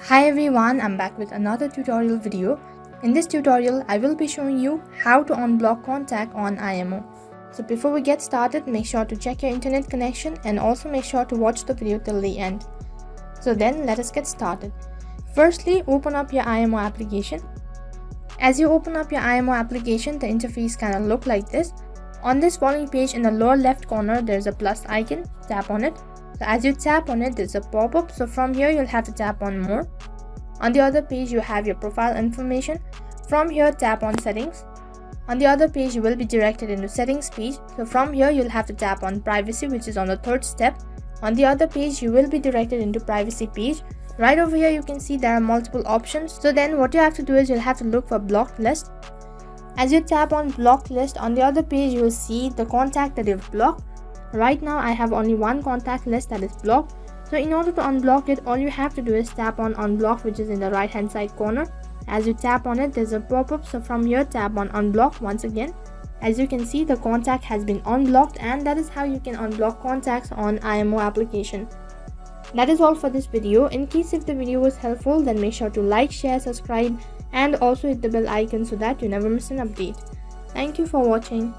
Hi everyone, I'm back with another tutorial video. In this tutorial, I will be showing you how to unblock contact on IMO. So before we get started, make sure to check your internet connection and also make sure to watch the video till the end. So then let us get started. Firstly, open up your IMO application. As you open up your IMO application, the interface kind of look like this. On this following page, in the lower left corner, there's a plus icon. Tap on it. So as you tap on it, there's a pop-up. So from here, you'll have to tap on more. On the other page, you have your profile information. From here, tap on settings. On the other page, you will be directed into settings page. So from here, you'll have to tap on privacy, which is on the third step. On the other page, you will be directed into privacy page. Right over here, you can see there are multiple options. So then what you have to do is you'll have to look for blocked list. As you tap on blocked list, on the other page, you will see the contact that you've blocked. Right now, I have only one contact list that is blocked. So in order to unblock it, all you have to do is tap on unblock, which is in the right hand side corner. As you tap on it, there's a pop-up. So from here, tap on unblock once again. As you can see, the contact has been unblocked, and that is how you can unblock contacts on IMO application. That is all for this video. In case if the video was helpful, then make sure to like, share, subscribe, and also hit the bell icon so that you never miss an update. Thank you for watching.